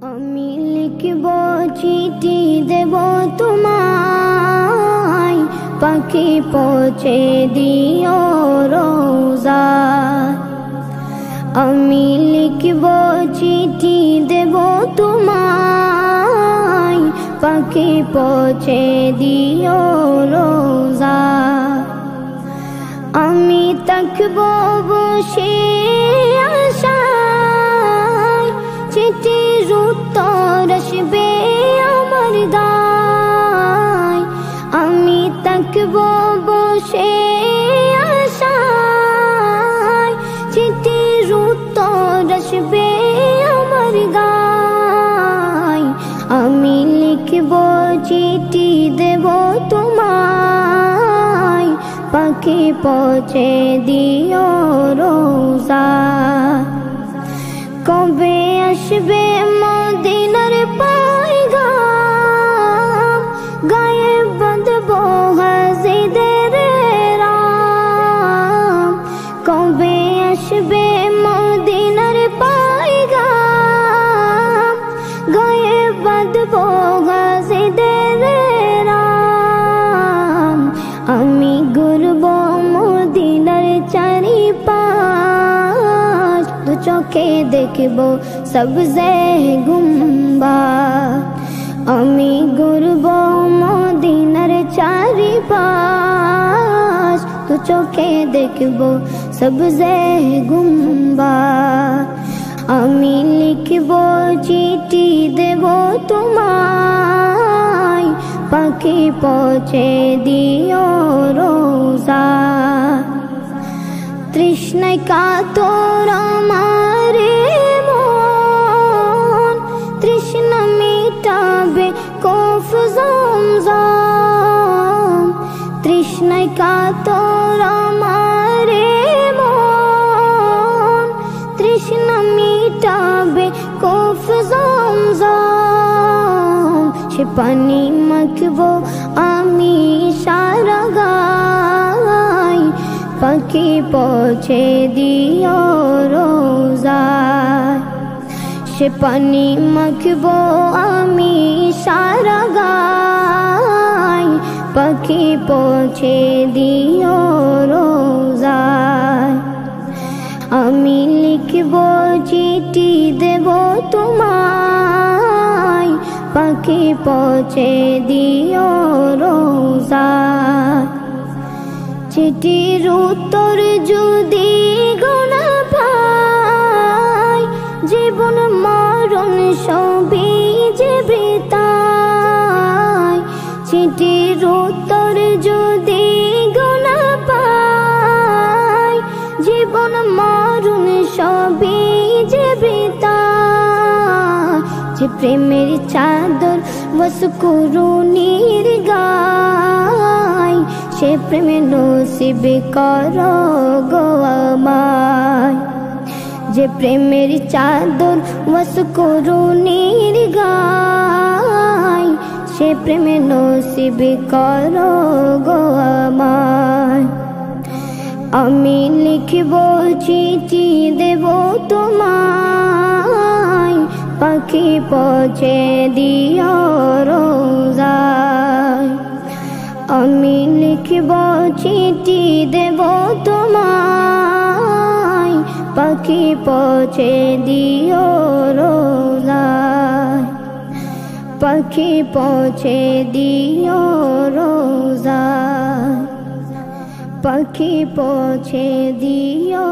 আমি লিখব চিঠি দেব তোমায়, পাখি পৌঁছে দিও রোজা। আমি লিখব চিঠি দেব তোমায়, পাখি পৌঁছে দিও রোজা। আমি থাকব বসে আশায়, চিঠির উত্তর আসবে আমার গায়। আমি থাকব বসে আশায়, চিঠির উত্তর আসবে আমার গায়। আমি লিখব চিঠি দেব তোমায়, পাখি পৌঁছে দিও রোজা। কবে আসবে মদিনার পয়গাম, গায়ে বাঁধবো হাজিদের রাম। কবে আসবে মদিনার পয়গাম, গায়ে বাঁধবো হাজিদের রাম। আমি ঘুরব মদিনার চারিপাশ, দু চোখে দেখব সবজে গুম্বাদ। আমি ঘুরব মদিনার চারিপাশ, দু চোখে দেখব সবজে গুম্বাদ। আমি লিখব চিঠি দেব তোমায়, পাখি পৌঁছে দিও রোজা। তৃষ্ণায় কাতর আমার মন, তৃষ্ণা মিটাবে কফ জমজম। তৃষ্ণায় কাতর আমার মন, তৃষ্ণা মিটাবে কফ জমজম। সে পানি মাখবো আমি সারা গায়, পাখি পৌঁছে দিও রোজা। সে পানি মাখবো আমি সারা গায়, পাখি পৌঁছে দিও রোজা। আমি লিখব চিঠি দেব তোমায়, পাখি পৌঁছে দিও রোজা। চিঠির উত্তর যদি গোনা পাই, জীবন মরণ সবই যে বৃথায়। চিঠির উত্তর যদি গোনা পাই, জীবন মরণ সবই যে বৃথায়। যে প্রেমের চাদর বসকুরুনির গায়, সে প্রেমে নসিব করো গো আমায়। যে প্রেমের চাদর বসকুরুনির গায়, সে প্রেমে নসিব করো গো আমায়। আমি লিখব চিঠি দেব তোমায়, পাখি পৌঁছে দিও রোজা। আমি লিখব চিঠি দেব তোমায়, পাখি পৌঁছে দিও রোজা। পাখি পৌঁছে দিও রোজা, পাখি পৌঁছে দিও